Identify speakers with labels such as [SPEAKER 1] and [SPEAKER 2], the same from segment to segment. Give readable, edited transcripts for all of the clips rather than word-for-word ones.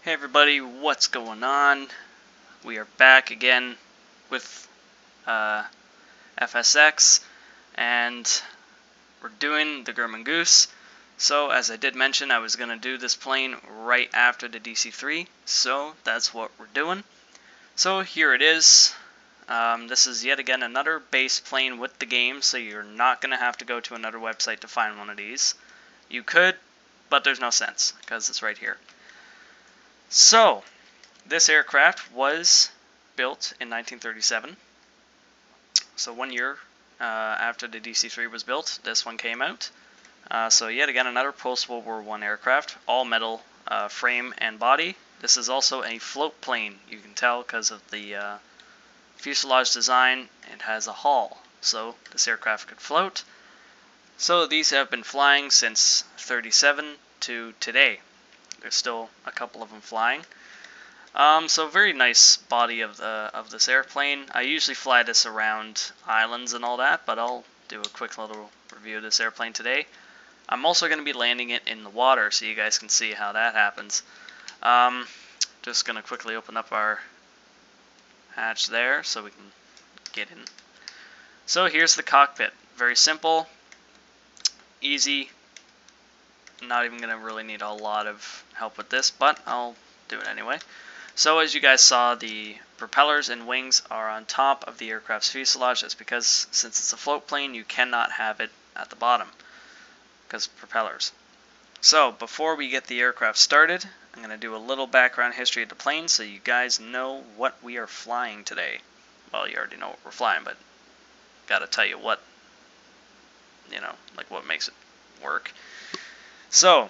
[SPEAKER 1] Hey everybody, what's going on? We are back again with FSX, and we're doing the Gurmman Goose. So, as I did mention, I was going to do this plane right after the DC-3, so that's what we're doing. So here it is. This is yet again another base plane with the game, so you're not going to have to go to another website to find one of these. You could, but there's no sense, because it's right here. So, this aircraft was built in 1937. So 1 year after the DC-3 was built, this one came out. So yet again, another post-World War I aircraft, all metal frame and body. This is also a float plane. You can tell because of the fuselage design. It has a hull, so this aircraft could float. So these have been flying since 37 to today. There's still a couple of them flying. So very nice body of this airplane. I usually fly this around islands and all that, but I'll do a quick little review of this airplane today. I'm also going to be landing it in the water, so you guys can see how that happens. Just going to quickly open up our hatch there so we can get in. So here's the cockpit. Very simple, easy. Not even going to really need a lot of help with this, but I'll do it anyway. So as you guys saw, the propellers and wings are on top of the aircraft's fuselage. That's because since it's a float plane, you cannot have it at the bottom because propellers. So before we get the aircraft started, I'm going to do a little background history of the plane so you guys know what we are flying today. Well, you already know what we're flying, but got to tell you what, like what makes it work. So,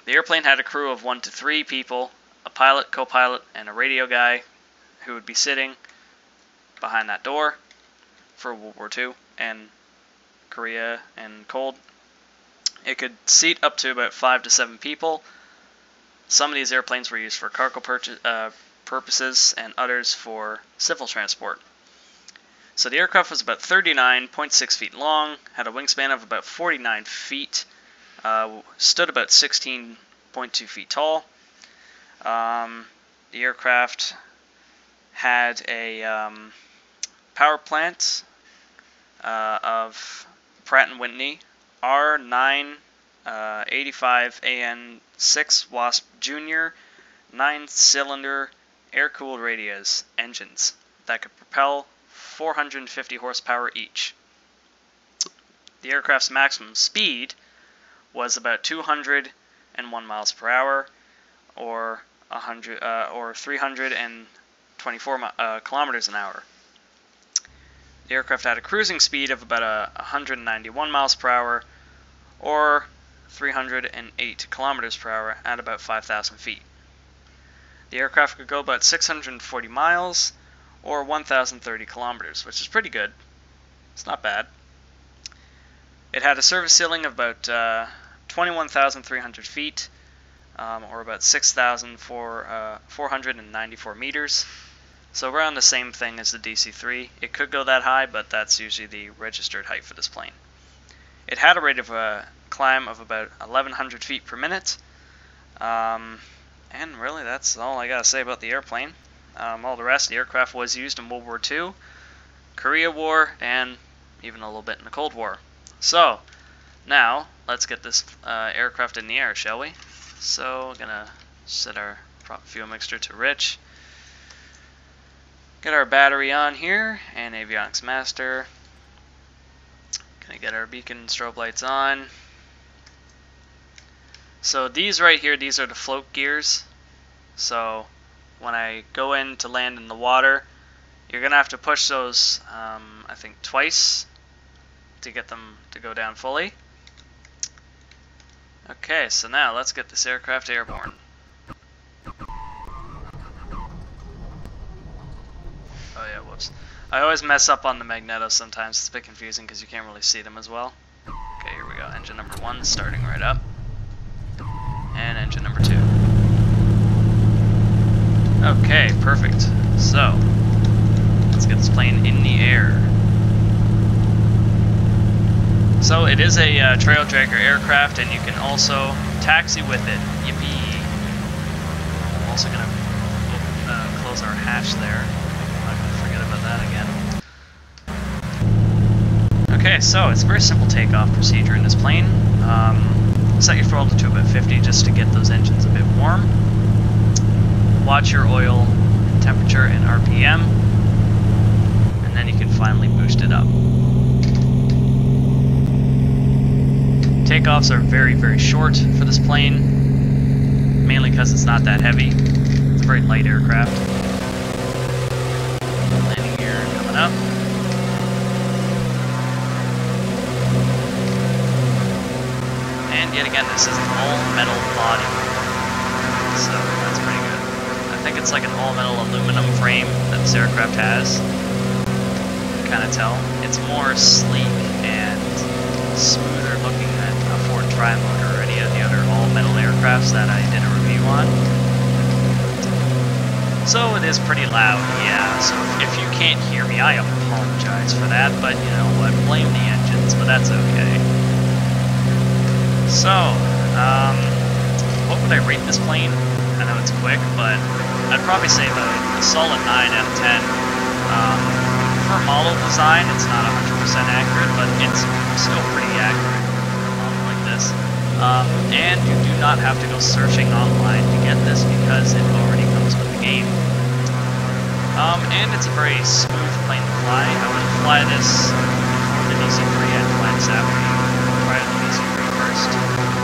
[SPEAKER 1] the airplane had a crew of 1 to 3 people, a pilot, co-pilot, and a radio guy who would be sitting behind that door for World War II and Korea and cold. It could seat up to about 5 to 7 people. Some of these airplanes were used for cargo purposes and others for civil transport. So the aircraft was about 39.6 feet long, had a wingspan of about 49 feet, stood about 16.2 feet tall. The aircraft had a power plant of Pratt & Whitney R985AN6 Wasp Junior 9-cylinder air-cooled Radius engines that could propel 450 horsepower each. The aircraft's maximum speed was about 201 miles per hour, or 324 kilometers an hour. The aircraft had a cruising speed of about 191 miles per hour, or 308 kilometers per hour at about 5,000 feet. The aircraft could go about 640 miles, or 1,030 kilometers, which is pretty good. It's not bad. It had a service ceiling of about 21,300 feet, or about 6,494 meters. So around the same thing as the DC-3. It could go that high, but that's usually the registered height for this plane. It had a rate of climb of about 1,100 feet per minute. And really, that's all I gotta say about the airplane. All the rest, the aircraft was used in World War II, Korea War, and even a little bit in the Cold War. So, now, let's get this aircraft in the air, shall we? So, we're gonna set our prop fuel mixture to rich. Get our battery on here, and avionics master. Gonna get our beacon strobe lights on. So these right here, these are the float gears. So when I go in to land in the water, you're gonna have to push those, I think twice to get them to go down fully. Okay, so now let's get this aircraft airborne. Oh yeah, whoops. I always mess up on the magnetos sometimes. It's a bit confusing because you can't really see them as well. Okay, here we go. Engine number 1 starting right up. And engine number 2. Okay, perfect. So, let's get this plane in the air. So it is a trail dragger aircraft, and you can also taxi with it. Yippee! also going to close our hatch there. I'm not going to forget about that again. Okay, so it's a very simple takeoff procedure in this plane. Set your throttle to about 50 just to get those engines a bit warm. Watch your oil temperature and RPM, and then you can finally boost it up. Takeoffs are very, very short for this plane, mainly because it's not that heavy. It's a very light aircraft. Landing gear coming up. And yet again, this is an all-metal body, so that's pretty good. I think it's like an all-metal aluminum frame that this aircraft has. You can kind of tell. It's more sleek and smoother looking than a Ford Tri-Motor or any of the other all-metal aircrafts that I did a review on. So it is pretty loud, yeah, so if you can't hear me, I apologize for that, but you know what, blame the engines, but that's okay. So, what would I rate this plane? I know it's quick, but I'd probably say about a solid 9 out of 10. For model design, it's not 100% accurate, but it's still pretty accurate for a model like this. And you do not have to go searching online to get this because it already comes with the game. And it's a very smooth plane to fly. I wouldn't fly this before the DC-3, I'd fly this after you try the DC-3 first,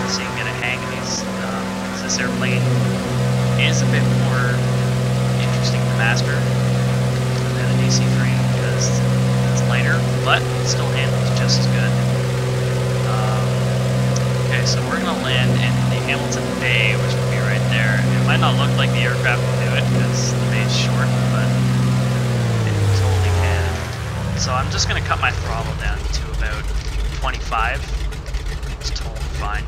[SPEAKER 1] so you can get a hang of these. This airplane is a bit more interesting to master than the DC-3 because it's lighter, but it still handles just as good. Okay, so we're going to land in the Hamilton Bay, which will be right there. It might not look like the aircraft will do it because the bay's short, but it totally can. So I'm just going to cut my throttle down to about 25. It's totally fine.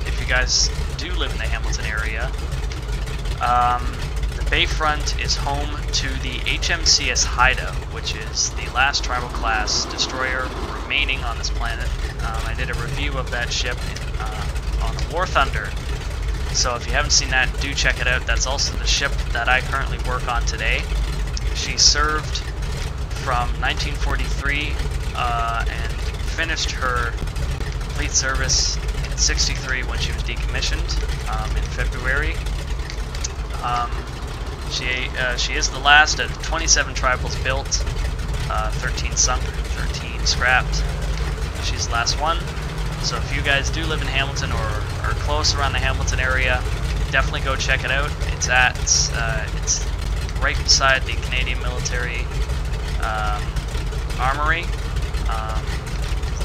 [SPEAKER 1] If you guys do live in the Hamilton area, the Bayfront is home to the HMCS Hideout, which is the last tribal class destroyer remaining on this planet. I did a review of that ship on the War Thunder, so if you haven't seen that, do check it out. That's also the ship that I currently work on today. She served from 1943 and finished her complete service in '63 when she was decommissioned in February. She is the last of 27 tribals built, 13 sunk, 13 scrapped. She's the last one. So if you guys do live in Hamilton or are close around the Hamilton area, definitely go check it out. It's right beside the Canadian Military Armory,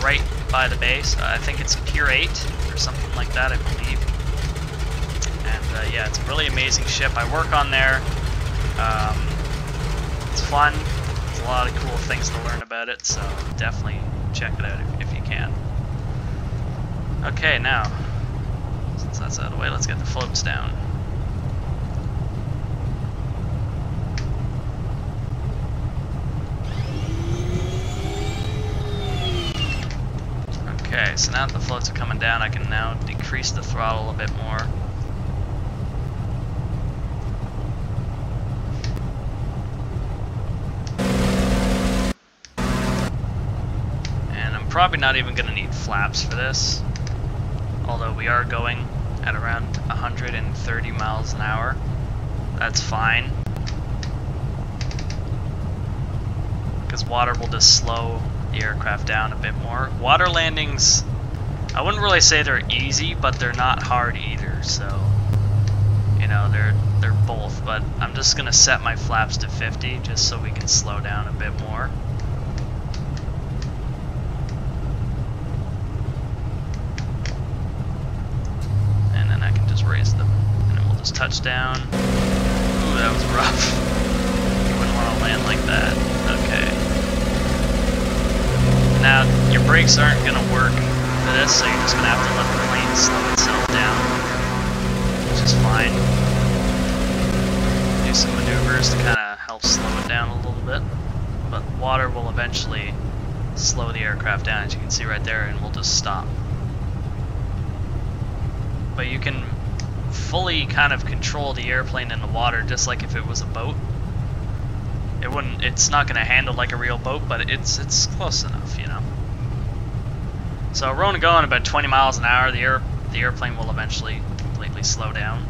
[SPEAKER 1] right by the base. I think it's Pier 8 or something like that, I believe. And yeah, it's a really amazing ship. I work on there. It's fun. There's a lot of cool things to learn about it, so definitely check it out if you can. Okay, now, since that's out of the way, let's get the floats down. Okay, so now that the floats are coming down, I can now decrease the throttle a bit more. And I'm probably not even going to need flaps for this, although we are going at around 130 miles an hour. That's fine, because water will just slow the aircraft down a bit more. Water landings, I wouldn't really say they're easy, but they're not hard either, so you know, they're both, but I'm just gonna set my flaps to 50 just so we can slow down a bit more. And then I can just raise them, and then we'll just touch down. Ooh, that was rough. You wouldn't want to land like that. Okay. Now, your brakes aren't going to work for this, so you're just going to have to let the plane slow itself down, which is fine. Do some maneuvers to kind of help slow it down a little bit, but water will eventually slow the aircraft down, as you can see right there, and we'll just stop. But you can fully kind of control the airplane in the water, just like if it was a boat. It's not going to handle like a real boat, but it's close enough, you know. So we're only going about 20 miles an hour. The airplane will eventually completely slow down.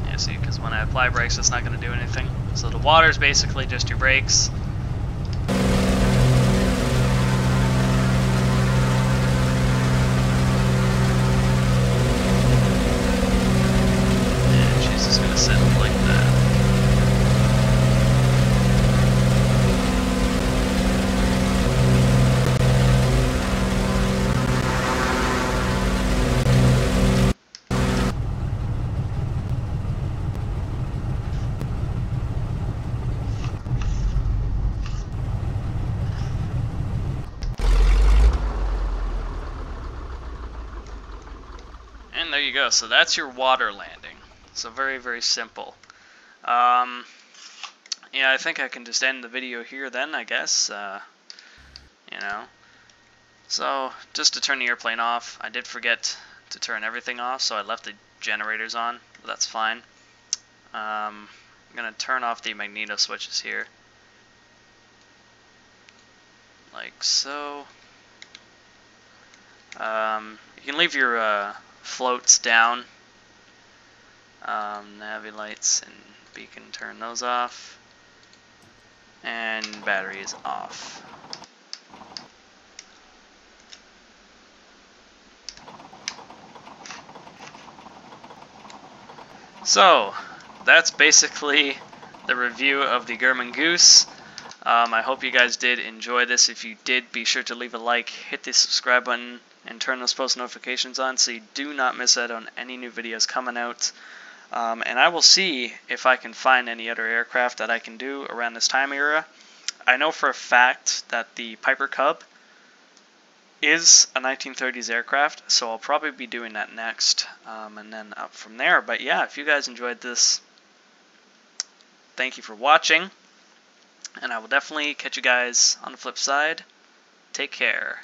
[SPEAKER 1] Yeah, see, because when I apply brakes, it's not going to do anything. So the water is basically just your brakes. And she's just going to sit like that. And there you go. So that's your water landing. So very, very simple. Yeah, I think I can just end the video here then, I guess. You know. So, just to turn the airplane off, I did forget to turn everything off, so I left the generators on, but that's fine. I'm going to turn off the magneto switches here. Like so. You can leave your floats down. Navi lights and beacon, turn those off. And battery is off. So, that's basically the review of the Gurmman Goose. I hope you guys did enjoy this. If you did, be sure to leave a like, hit the subscribe button, and turn those post notifications on so you do not miss out on any new videos coming out. And I will see if I can find any other aircraft that I can do around this time era. I know for a fact that the Piper Cub is a 1930s aircraft, so I'll probably be doing that next, and then up from there. But yeah, if you guys enjoyed this, thank you for watching, and I will definitely catch you guys on the flip side. Take care.